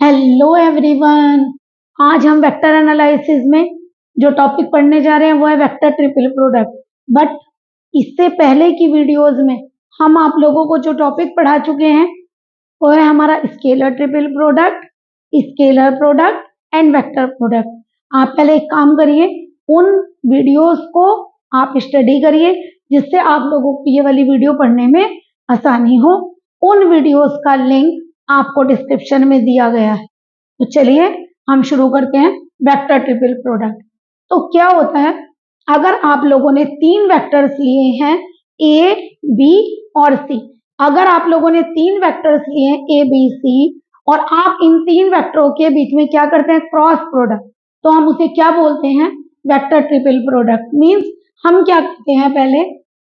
Hello everyone. आज हम vector analysis में जो टॉपिक पढ़ने जा रहे हैं वो है वेक्टर ट्रिपल प्रोडक्ट। बट इससे पहले की वीडियोस में हम आप लोगों को जो टॉपिक पढ़ा चुके हैं वो है हमारा scalar triple product, scalar product and vector product. आप पहले एक काम करिए, उन वीडियोस को आप स्टडी करिए जिससे आप लोगों को ये वाली वीडियो पढ़ने में आसानी हो। उन वीडियोस का लिंक आपको डिस्क्रिप्शन में दिया गया है। तो चलिए हम शुरू करते हैं वेक्टर ट्रिपल प्रोडक्ट। तो क्या होता है, अगर आप लोगों ने तीन वेक्टर्स लिए हैं ए, बी और सी, अगर आप लोगों ने तीन वेक्टर्स लिए हैं ए, बी, सी और आप इन तीन वेक्टरों के बीच में क्या करते हैं, क्रॉस प्रोडक्ट, तो हम उसे क्या बोलते हैं, वेक्टर ट्रिपल प्रोडक्ट। मींस हम क्या करते हैं, पहले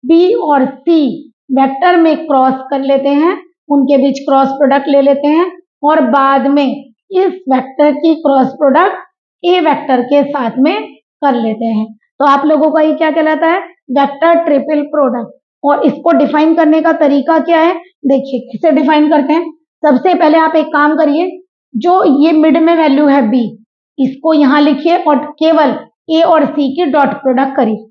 बी और सी वेक्टर में क्रॉस कर लेते हैं, उनके बीच क्रॉस प्रोडक्ट ले लेते हैं और बाद में इस वेक्टर की क्रॉस प्रोडक्ट ए वेक्टर के साथ में कर लेते हैं। तो आप लोगों का ये क्या कहलाता है, वेक्टर ट्रिपल प्रोडक्ट। और इसको डिफाइन करने का तरीका क्या है, देखिए कैसे डिफाइन करते हैं। सबसे पहले आप एक काम करिए, जो ये मिड में वैल्यू है बी, इसको यहां लिखिए और केवल ए और सी की डॉट प्रोडक्ट करिए।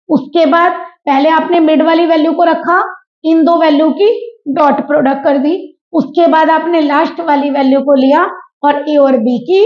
उसके बाद पहले आपने मिड वाली वैल्यू को रखा, इन दो वैल्यू की डॉट प्रोडक्ट कर दी। उसके बाद आपने लास्ट वाली वैल्यू को लिया और ए और बी की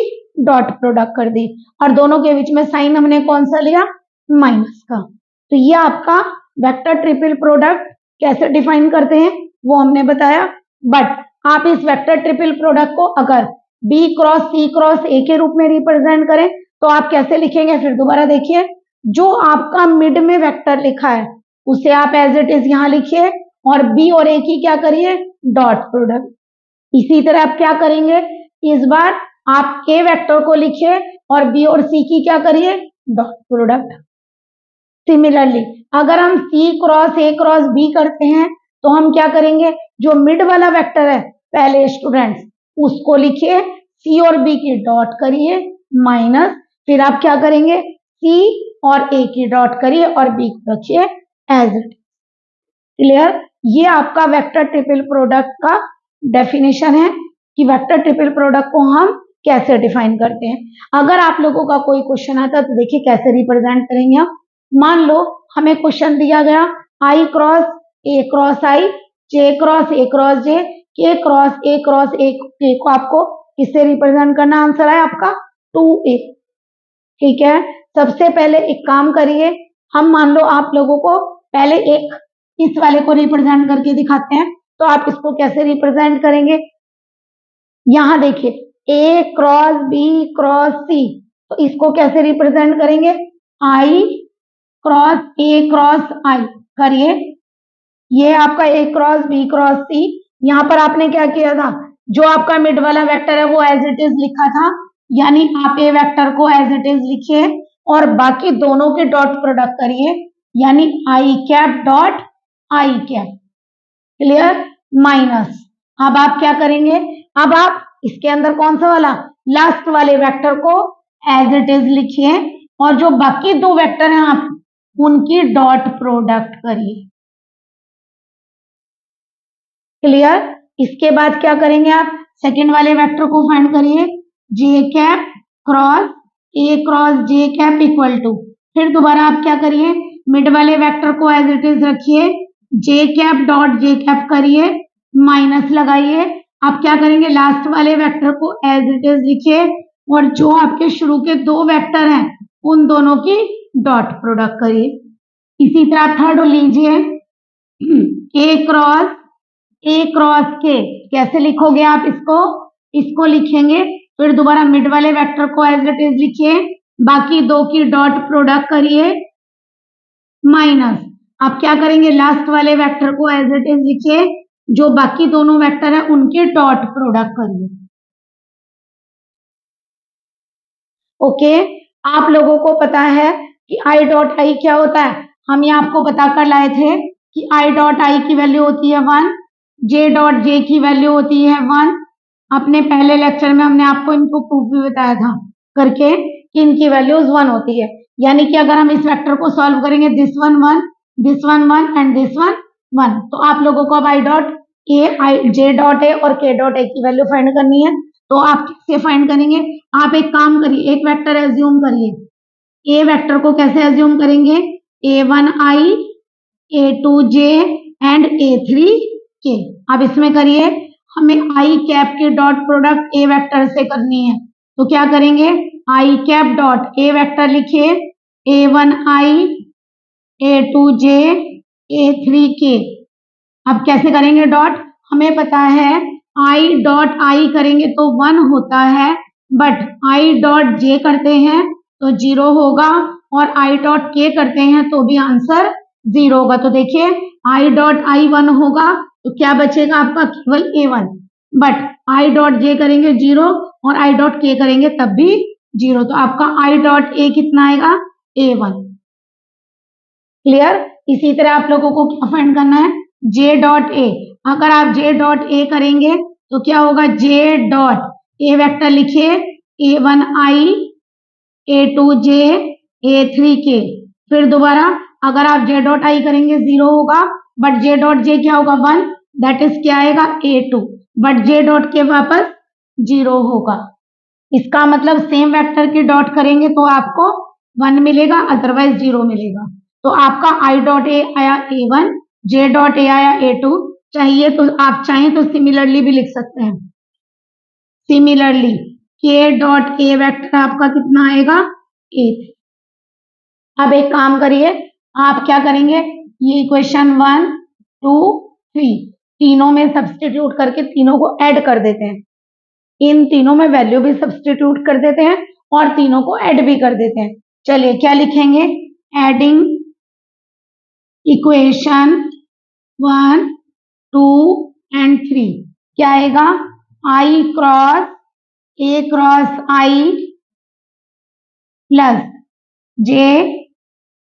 डॉट प्रोडक्ट कर दी और दोनों के बीच में साइन हमने कौन सा लिया, माइनस का। तो ये आपका वेक्टर ट्रिपल प्रोडक्ट कैसे डिफाइन करते हैं वो हमने बताया। बट आप इस वेक्टर ट्रिपल प्रोडक्ट को अगर B cross C cross A के रूप में रिप्रेजेंट करें तो आप कैसे लिखेंगे, फिर दोबारा देखिए, जो आपका मिड में वेक्टर लिखा है उसे आप एज इट इज यहां लिखिए और बी और ए की क्या करिए, डॉट प्रोडक्ट। इसी तरह आप क्या करेंगे, इस बार आप ए वेक्टर को लिखिए और बी और सी की क्या करिए, डॉट प्रोडक्ट। सिमिलरली अगर हम सी क्रॉस ए क्रॉस बी करते हैं तो हम क्या करेंगे, जो मिड वाला वेक्टर है पहले स्टूडेंट्स उसको लिखिए, सी और बी की डॉट करिए माइनस, फिर आप क्या करेंगे, सी और ए की डॉट करिए और बी को रखिए एज इट। क्लियर। ये आपका वेक्टर ट्रिपल प्रोडक्ट का डेफिनेशन है कि वेक्टर ट्रिपल प्रोडक्ट को हम कैसे डिफाइन करते हैं। अगर आप लोगों का कोई क्वेश्चन आता तो देखिए कैसे रिप्रेजेंट करेंगे हम। मान लो हमें क्वेश्चन दिया गया आई क्रॉस आई, जे क्रॉस जे, के क्रॉस ए को आपको किससे रिप्रेजेंट करना, आंसर है आपका 2a। ठीक है, सबसे पहले एक काम करिए, हम मान लो आप लोगों को पहले एक इस वाले को रिप्रेजेंट करके दिखाते हैं। तो आप इसको कैसे रिप्रेजेंट करेंगे, यहां देखिए ए क्रॉस बी क्रॉस सी, तो इसको कैसे रिप्रेजेंट करेंगे, आई क्रॉस ए क्रॉस आई करिए। ये आपका ए क्रॉस बी क्रॉस सी, यहां पर आपने क्या किया था, जो आपका मिड वाला वेक्टर है वो एज इट इज लिखा था, यानी आप ए वेक्टर को एज इट इज लिखिए और बाकी दोनों के डॉट प्रोडक्ट करिए, यानी I cap dot I cap. Clear, minus. अब आप क्या करेंगे, अब आप इसके अंदर कौन सा वाला, लास्ट वाले वेक्टर को एज इट इज लिखिए और जो बाकी दो वेक्टर हैं आप उनकी डॉट प्रोडक्ट करिए। क्लियर। इसके बाद क्या करेंगे, आप सेकंड वाले वेक्टर को फाइंड करिए, J cap cross J cap equal to, फिर दोबारा आप क्या करिए, मिड वाले वेक्टर को एज इट इज रखिए, जे कैप डॉट जे कैप करिए माइनस लगाइए। आप क्या करेंगे, लास्ट वाले वेक्टर को एज इट इज लिखिए और जो आपके शुरू के दो वेक्टर हैं उन दोनों की डॉट प्रोडक्ट करिए। इसी तरह थर्ड लीजिए, ए क्रॉस के कैसे लिखोगे आप इसको लिखेंगे, फिर दोबारा मिड वाले वेक्टर को एज इट इज लिखिए, बाकी दो की डॉट प्रोडक्ट करिए माइनस। आप क्या करेंगे, लास्ट वाले वेक्टर को एज इट इज लिखिए, जो बाकी दोनों वेक्टर है उनके डॉट प्रोडक्ट करिए। ओके, आप लोगों को पता है कि आई डॉट आई क्या होता है, हम ये आपको बता कर लाए थे कि आई डॉट आई की वैल्यू होती है 1, जे डॉट जे की वैल्यू होती है 1। अपने पहले लेक्चर में हमने आपको इनको प्रूफ भी बताया था करके कि इनकी वैल्यूज 1 होती है, यानी कि अगर हम इस वेक्टर को सॉल्व करेंगे this one 1 and this one 1, तो आप लोगों को अब I dot A, I J dot A और के डॉट ए की वैल्यू फाइंड करनी है। तो आप कैसे फाइंड करेंगे? आप एक काम करिए, एक वेक्टर एज्यूम करिए। ए वेक्टर को कैसे एज्यूम करेंगे? a1i, a2j and a3k। अब इसमें करिए, हमें आई कैप की डॉट प्रोडक्ट ए वेक्टर से करनी है, तो क्या करेंगे? आई कैप डॉट ए वेक्टर लिखिए, a1i, a2j, a3k। अब कैसे करेंगे डॉट? हमें पता है आई डॉट आई करेंगे तो 1 होता है, बट आई डॉट जे करते हैं तो 0 होगा, और आई डॉट के करते हैं तो भी आंसर 0 होगा। तो देखिए आई डॉट आई 1 होगा तो क्या बचेगा आपका? केवल a1। But I dot J करेंगे 0 और आई डॉट के करेंगे तब भी 0, तो आपका आई डॉट ए कितना आएगा? a1। क्लियर? इसी तरह आप लोगों को क्या फाइंड करना है? J dot A. अगर आप जे डॉट ए करेंगे तो क्या होगा? जे डॉट ए वेक्टर लिखिए, a1i, a2j, a3k। फिर दोबारा अगर आप जे डॉट आई करेंगे 0 होगा, बट जे डॉट जे क्या होगा? 1, दैट इज क्या आएगा? a2। बट जे डॉट के वापस 0 होगा। इसका मतलब सेम वेक्टर की डॉट करेंगे तो आपको 1 मिलेगा, अदरवाइज 0 मिलेगा। तो आपका आई डॉट ए आया a1, जे डॉट ए आया a2। चाहिए तो आप चाहें तो सिमिलरली भी लिख सकते हैं। सिमिलरली के डॉट ए वेक्टर आपका कितना आएगा? a3। अब एक काम करिए, आप क्या करेंगे? ये इक्वेशन 1, 2, 3 तीनों में सब्सटीट्यूट करके तीनों को ऐड कर देते हैं। इन तीनों में वैल्यू भी सब्सटीट्यूट कर देते हैं और तीनों को ऐड भी कर देते हैं। चलिए क्या लिखेंगे? एडिंग इक्वेशन 1, 2 एंड 3 क्या आएगा? I cross A cross I plus J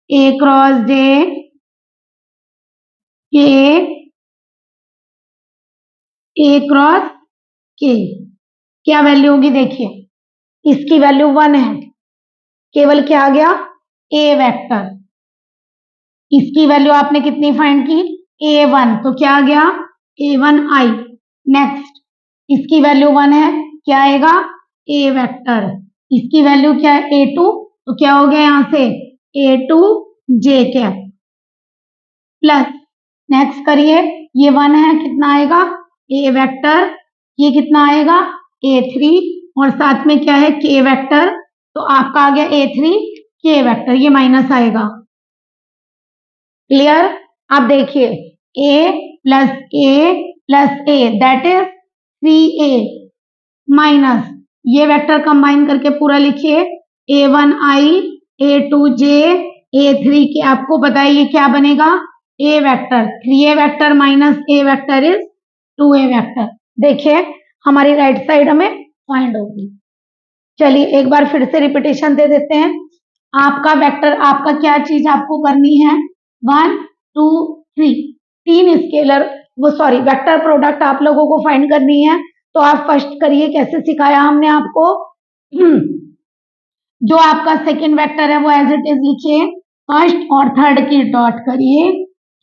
A cross J K A cross के। क्या वैल्यू होगी? देखिए इसकी वैल्यू 1 है, केवल क्या आ गया? ए वेक्टर। इसकी वैल्यू आपने कितनी फाइंड की? a1, तो क्या आ गया? a1i। नेक्स्ट इसकी वैल्यू 1 है, क्या आएगा? ए वेक्टर। इसकी वैल्यू क्या है? a2, तो क्या हो गया यहां से? a2j कैप प्लस, नेक्स्ट करिए, ये 1 है, कितना आएगा? ए वेक्टर। ये कितना आएगा? a3, और साथ में क्या है? k vector. तो आपका आ गया a3 k वेक्टर, ये माइनस आएगा। क्लियर? अब देखिए a plus a that is 3a minus, ये वेक्टर कंबाइन करके पूरा लिखिए, a1i, a2j, a3k। आपको पता है ये क्या बनेगा? a vector. 3a vector minus a vector is 2a vector. देखिए हमारी राइट साइड हमें फाइंड होगी। चलिए एक बार फिर से रिपीटेशन दे देते हैं। आपका वेक्टर, आपका क्या चीज आपको करनी है? 1, 2, 3 तीन स्केलर वेक्टर प्रोडक्ट आप लोगों को फाइंड करनी है। तो आप फर्स्ट करिए, कैसे सिखाया हमने आपको? जो आपका सेकंड वेक्टर है वो एज इट इज लिखिए, फर्स्ट और थर्ड की डॉट करिए।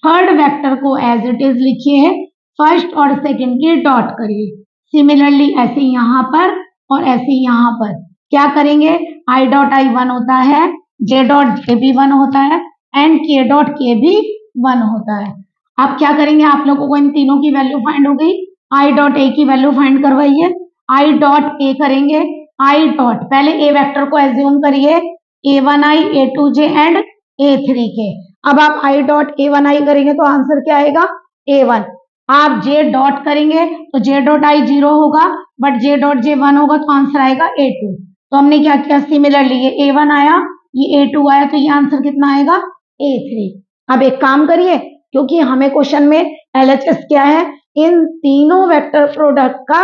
थर्ड वेक्टर को एज इट इज लिखिए, फर्स्ट और सेकंड की डॉट करिए। सिमिलरली ऐसे यहाँ पर और ऐसे यहाँ पर क्या करेंगे? आई डॉट आई 1 होता है, जे डॉट जे भी 1 होता है, एंड के डॉट के भी 1 होता है। अब क्या करेंगे? आप लोगों को इन तीनों की वैल्यू फाइंड हो गई, आई डॉट ए की वैल्यू फाइंड करवाइए। आई डॉट ए करेंगे, आई डॉट पहले ए वेक्टर को एज्यूम करिए, a1i, a2j एंड a3k। अब आप आई डॉट a1i करेंगे तो आंसर क्या आएगा? a1। आप जे डॉट करेंगे तो जे डॉट आई 0 होगा, बट जे डॉट जे 1 होगा, तो आंसर आएगा a2। तो हमने क्या किया? सिमिलरली ये a1 आया, ये a2 आया, तो ये आंसर कितना आएगा? a3। अब एक काम करिए, क्योंकि हमें क्वेश्चन में LHS क्या है? इन तीनों वेक्टर प्रोडक्ट का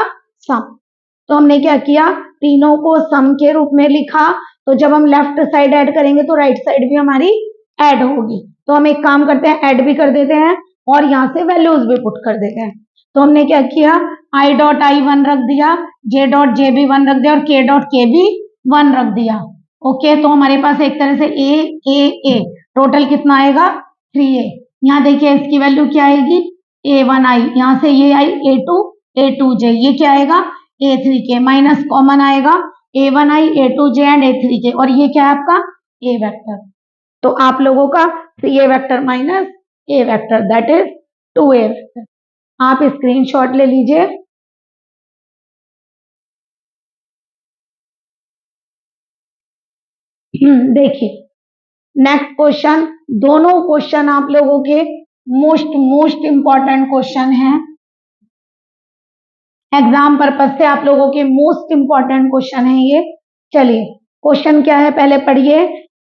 सम। तो हमने क्या किया? तीनों को सम के रूप में लिखा। तो जब हम लेफ्ट साइड ऐड करेंगे तो राइट साइड भी हमारी ऐड होगी। तो हम एक काम करते हैं, ऐड भी कर देते हैं और यहाँ से वैल्यूज भी पुट कर देते हैं। तो हमने क्या किया? आई डॉट आई 1 रख दिया, जे डॉट जे भी 1 रख दिया, और के डॉट के भी 1 रख दिया। ओके, तो हमारे पास एक तरह से ए टोटल कितना आएगा? 3a। यहाँ देखिए इसकी वैल्यू क्या आएगी? a1i, यहाँ से ये आई a2j, ये क्या आएगा? A3 के, माइनस कॉमन आएगा A1i, A2j एंड A3j, और ये क्या है आपका A वेक्टर। तो आप लोगों का 3A vector minus A vector that is 2A vector. आप स्क्रीनशॉट ले लीजिए। देखिए नेक्स्ट क्वेश्चन, दोनों क्वेश्चन आप लोगों के मोस्ट इंपॉर्टेंट क्वेश्चन हैं, एग्जाम पर्पज से आप लोगों के मोस्ट इंपॉर्टेंट क्वेश्चन है ये। चलिए क्वेश्चन क्या है पहले पढ़िए।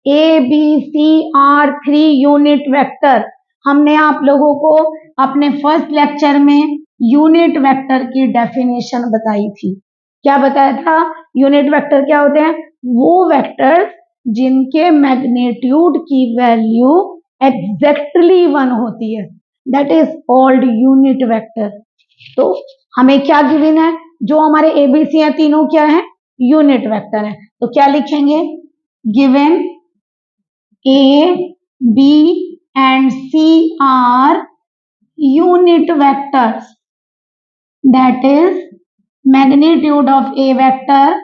A B C are 3 unit vector. हमने आप लोगों को अपने फर्स्ट लेक्चर में यूनिट वेक्टर की डेफिनेशन बताई थी। क्या बताया था? यूनिट वेक्टर क्या होते हैं? वो वेक्टर्स जिनके मैग्नीट्यूड की वैल्यू एग्जैक्टली 1 होती है, that is called unit vector. तो हमें क्या गिवन है? जो हमारे एबीसी है तीनों क्या है? यूनिट वेक्टर है। तो क्या लिखेंगे? Given A B and C are unit vectors, that is magnitude of A vector,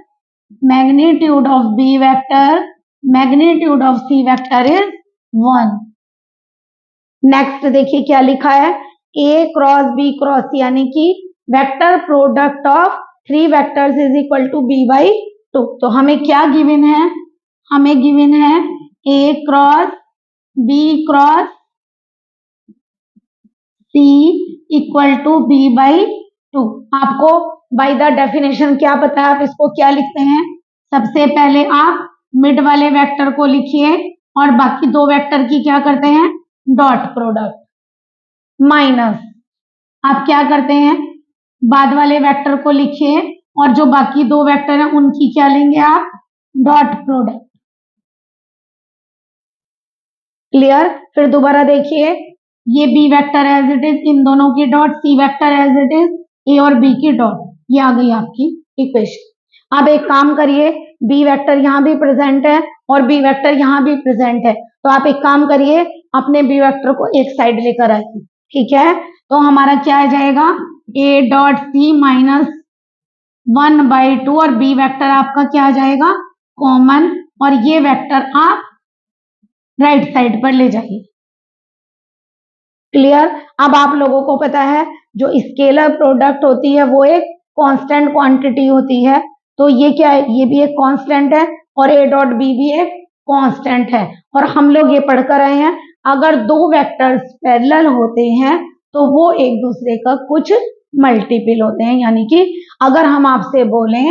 magnitude of B vector, magnitude of C vector is 1। Next देखिए क्या लिखा है, A cross B cross C, यानी कि vector product of 3 vectors is equal to B by 2। तो हमें क्या given है? हमें गिवन है A cross B cross C equal to B by 2। आपको बाय द डेफिनेशन क्या पता है? आप इसको क्या लिखते हैं? सबसे पहले आप मिड वाले वेक्टर को लिखिए और बाकी 2 वेक्टर की क्या करते हैं? डॉट प्रोडक्ट, माइनस आप क्या करते हैं? बाद वाले वेक्टर को लिखिए और जो बाकी 2 वेक्टर हैं उनकी क्या लेंगे आप? Dot product. क्लियर? फिर दोबारा देखिए, ये B vector as it is, इन दोनों की dot, C vector as it is, A और बी की डॉट, ये आ गई आपकी इक्वेशन। अब एक काम करिए, बी वेक्टर यहाँ भी प्रेजेंट है और बी वेक्टर यहाँ भी प्रेजेंट है, तो आप एक काम करिए, अपने बी वेक्टर को एक साइड लेकर आइए। ठीक है? तो हमारा क्या आ जाएगा? ए डॉट सी माइनस 1/2, और बी वेक्टर आपका क्या आ जाएगा? कॉमन, और ये वेक्टर आप राइट साइड पर ले जाइए। क्लियर? अब आप लोगों को पता है जो स्केलर प्रोडक्ट होती है वो एक कांस्टेंट क्वांटिटी होती है, तो ये क्या है? ये भी एक कांस्टेंट है और ए डॉट बी भी एक कांस्टेंट है। और हम लोग ये पढ़कर आए हैं, अगर 2 वेक्टर्स पैरेलल होते हैं तो वो एक दूसरे का कुछ मल्टीपल होते हैं। यानी कि अगर हम आपसे बोलें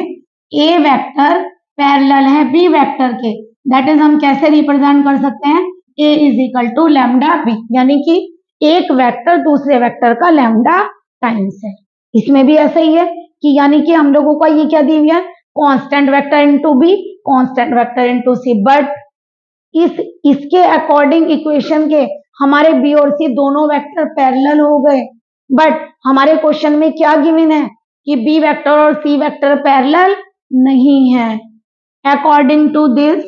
ए वेक्टर पैरेलल है बी वेक्टर के, दैट इज हम कैसे रिप्रेजेंट कर सकते हैं? A is equal to lambda B, यानी कि एक वेक्टर दूसरे वेक्टर का लैम्डा टाइम्स है। इसमें भी ऐसा ही है कि यानी कि हम लोगों का ये क्या दी हुई है? Constant vector into B, constant vector into C. But इसके अकॉर्डिंग इक्वेशन के हमारे बी और सी दोनों वेक्टर पैरेलल हो गए, बट हमारे क्वेश्चन में क्या गिवन है कि बी वेक्टर और सी वेक्टर पैरेलल नहीं है। According to this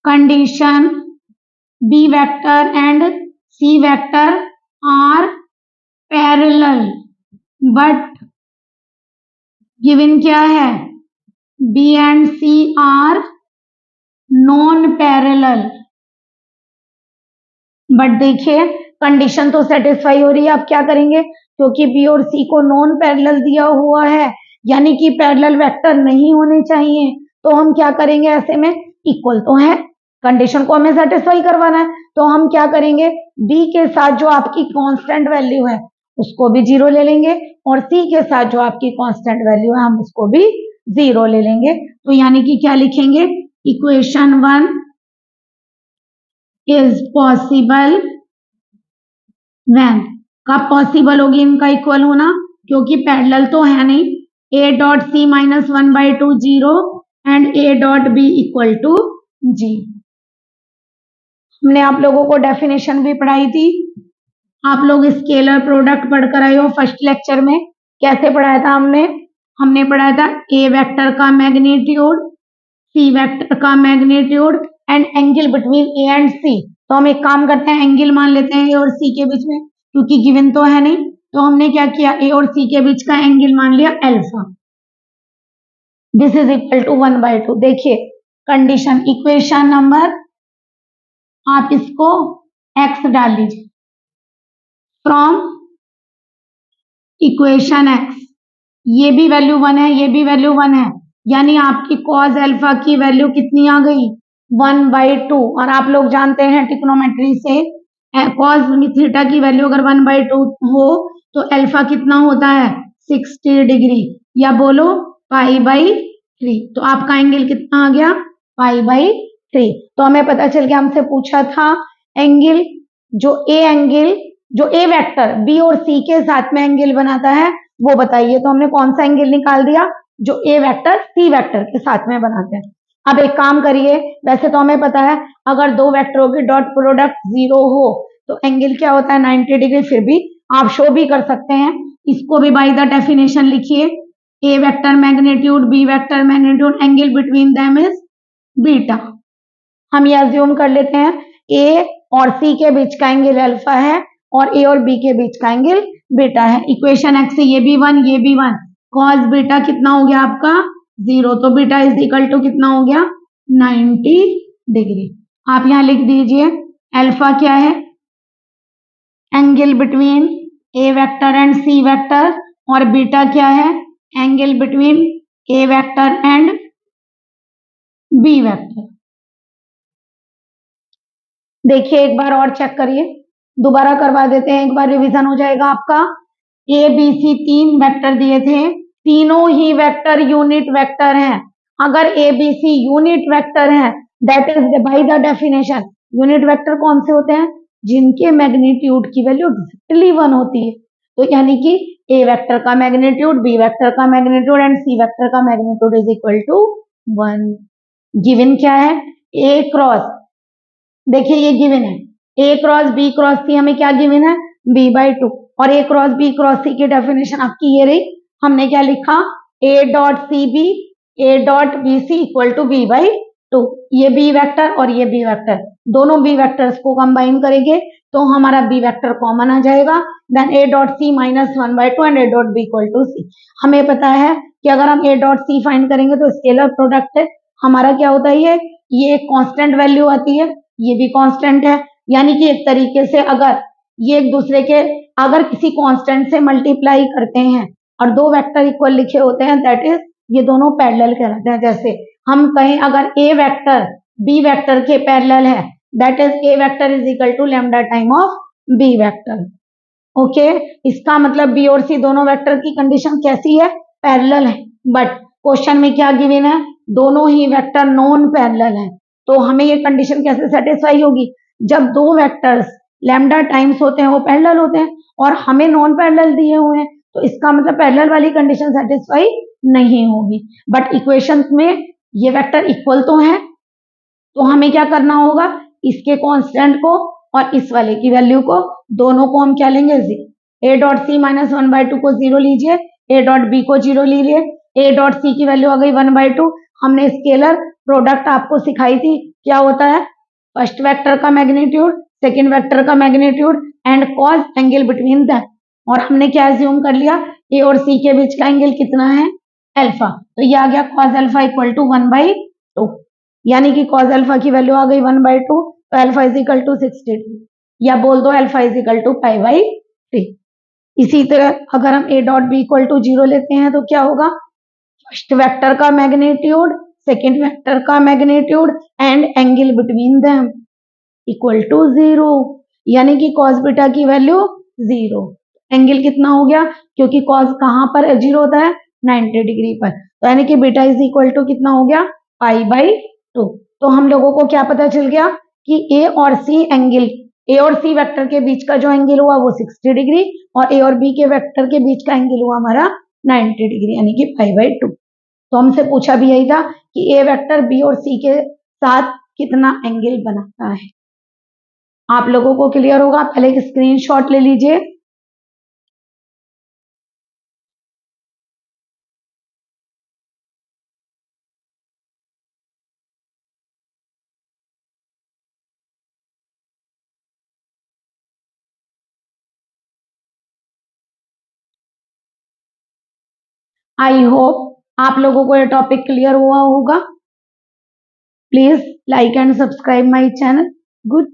condition B vector and C vector are parallel, but given क्या है? B and C are non-parallel। But देखिए कंडीशन तो सेटिस्फाई हो रही है, अब क्या करेंगे? क्योंकि B और C को नॉन पैरेलल दिया हुआ है, यानी कि पैरेलल वेक्टर नहीं होने चाहिए, तो हम क्या करेंगे? ऐसे में इक्वल तो है, कंडीशन को हमें सेटिस्फाई करवाना है, तो हम क्या करेंगे? बी के साथ जो आपकी कांस्टेंट वैल्यू है उसको भी 0 ले लेंगे और सी के साथ जो आपकी कांस्टेंट वैल्यू है हम उसको भी 0 ले लेंगे। तो यानी कि क्या लिखेंगे? इक्वेशन 1 इज पॉसिबल व्हेन, कब पॉसिबल होगी इनका इक्वल होना? क्योंकि पैरेलल तो है नहीं। A dot C minus 1/2 0 and A dot B equal to G. हमने आप लोगों को डेफिनेशन भी पढ़ाई थी, आप लोग स्केलर प्रोडक्ट पढ़कर आए हो फर्स्ट लेक्चर में। कैसे पढ़ाया था हमने? हमने पढ़ाया था ए वेक्टर का मैग्नीट्यूड, सी वेक्टर का magnitude and angle between A and C. तो हम एक काम करते हैं, एंगल मान लेते हैं ए और सी के बीच में, क्योंकि गिवन तो है नहीं, तो हमने क्या किया, ए और सी के बीच का एंगल मान लिया alpha, this is equal to 1/2। देखिए कंडीशन, इक्वेशन नंबर, आप इसको x डाल लीजिए, फ्रॉम इक्वेशन x, ये भी वैल्यू 1 है, ये भी वैल्यू 1 है, यानी आपकी कॉस अल्फा की वैल्यू कितनी आ गई, 1/2। और आप लोग जानते हैं ट्रिग्नोमेट्री से कॉस थीटा की वैल्यू अगर 1/2 हो तो अल्फा कितना होता है, 60 डिग्री, या बोलो π/3। तो आपका एंगल कितना आ गया, π/3। तो हमें पता चल गया, हमसे पूछा था एंगल, जो ए वेक्टर बी और सी के साथ में एंगल बनाता है वो बताइए। तो हमने कौन सा एंगल निकाल दिया, जो ए वेक्टर सी वेक्टर के साथ में बनाते हैं। अब एक काम करिए, वैसे तो हमें पता है अगर दो वेक्टरों की डॉट प्रोडक्ट 0 हो तो एंगल क्या होता है, 90 डिग्री। फिर भी आप शो भी कर सकते हैं, इसको भी बाय द डेफिनेशन लिखिए, A vector magnitude B vector magnitude, angle between them is beta. हम ये अज्यूम कर लेते हैं ए और सी के बीच का एंगल अल्फा है और ए और बी के बीच का एंगल बीटा है। इक्वेशन एक्स से ये भी 1, ये भी 1, कॉस बीटा कितना हो गया आपका 0, तो बीटा इज इक्वल टू कितना हो गया 90 डिग्री। आप यहां लिख दीजिए अल्फा क्या है, angle between A vector and C vector, और बीटा क्या है, angle between A vector and B vector. देखिए एक बार और चेक करिए, दोबारा करवा देते हैं, एक बार रिवीजन हो जाएगा आपका। ए बी सी 3 वेक्टर दिए थे, तीनों ही वेक्टर यूनिट वेक्टर हैं। अगर A B C unit vector हैं, that is by the definition, unit vector कौन से होते हैं, जिनके मैग्नीट्यूड की वैल्यू एक्जेक्टली 1 होती है। तो यानी कि ए वेक्टर का मैग्नीट्यूड, बी वेक्टर का मैग्नीट्यूड एंड सी वेक्टर का magnitude is equal to 1। Given क्या है, ए क्रॉस, देखिए ये गिवन है, A cross B cross C, हमें क्या गिवन है, b/2। और A cross B cross C की डेफिनेशन आपकी ये रही, हमने क्या लिखा, A dot C B, A dot B C equal to b/2। ये बी वेक्टर और ये बी वेक्टर, दोनों बी वेक्टर्स को कंबाइन करेंगे तो हमारा बी वेक्टर कॉमन आ जाएगा, then A dot C minus 1/2 and A dot B equal to C. हमें पता है कि अगर हम ए डॉट सी फाइंड करेंगे तो स्केलर प्रोडक्ट है, हमारा क्या होता है, ये एक कांस्टेंट वैल्यू आती है, ये भी कांस्टेंट है, यानी कि एक तरीके से अगर ये एक दूसरे के, अगर किसी कांस्टेंट से मल्टीप्लाई करते हैं और दो वेक्टर इक्वल लिखे होते हैं, दैट इज ये दोनों पैरेलल कहलाते हैं। जैसे हम कहें अगर ए वेक्टर बी वेक्टर के पैरेलल है, that is A vector is equal to lambda time of B vector. Okay, इसका मतलब बी और सी दोनों वेक्टर की कंडीशन कैसी है, पैरेलल है। बट क्वेश्चन में क्या गिवन है, दोनों ही वेक्टर नॉन पैरेलल है। तो हमें ये कंडीशन कैसे सेटिस्फाई होगी, जब दो वेक्टर्स लैम्डा टाइम्स होते हैं वो पैरेलल होते हैं, और हमें नॉन पैरेलल दिए हुए हैं, तो इसका मतलब पैरेलल वाली कंडीशन सेटिस्फाई नहीं होगी। बट इक्वेशंस में ये वेक्टर इक्वल तो हैं, तो हमें क्या करना होगा, इसके कांस्टेंट को और इस वाले की वैल्यू को, दोनों को हम क्या लेंगे, zero. A dot C minus 1/2 को जीरो लीजिए, ए डॉट बी को जीरो लीजिए, ए डॉट सी की वैल्यू आ गई 1/2। हमने स्केलर प्रोडक्ट आपको सिखाई थी, क्या होता है, फर्स्ट वेक्टर का मैग्नीट्यूड, सेकंड वेक्टर का magnitude and cos angle between them. और हमने क्या एज्यूम कर लिया, ए और सी के बीच का एंगल कितना है, अल्फा। तो ये आ गया कॉस अल्फा इक्वल टू 1/2, यानी कि कॉस अल्फा की वैल्यू आ गई 1/2, तो अल्फा इज इक्वल टू 60, या बोल दो अल्फा इज इक्वल टू π/3। इसी तरह अगर हम A dot B equal to 0 लेते हैं तो क्या होगा, फर्स्ट वेक्टर का मैग्नीट्यूड, सेकंड वेक्टर का magnitude and angle between them equal to 0, यानी कि कॉस बीटा की वैल्यू 0। एंगल कितना हो गया, क्योंकि कॉस कहां पर 0 होता है, 90 डिग्री पर, तो यानी कि बीटा इज इक्वल टू कितना हो गया, π/2। तो हम लोगों को क्या पता चल गया कि ए और सी एंगल, ए और सी वेक्टर के बीच का जो एंगल हुआ वो 60 डिग्री, और ए और बी के वेक्टर के बीच का एंगल हुआ हमारा 90 डिग्री, यानी कि π/2। तो हमसे पूछा भी यही था कि ए वेक्टर बी और सी के साथ कितना एंगल बनाता है। आप लोगों को क्लियर होगा, पहले एक स्क्रीनशॉट ले लीजिए। आई होप आप लोगों को ये टॉपिक क्लियर हुआ होगा। Please like and subscribe my channel. Good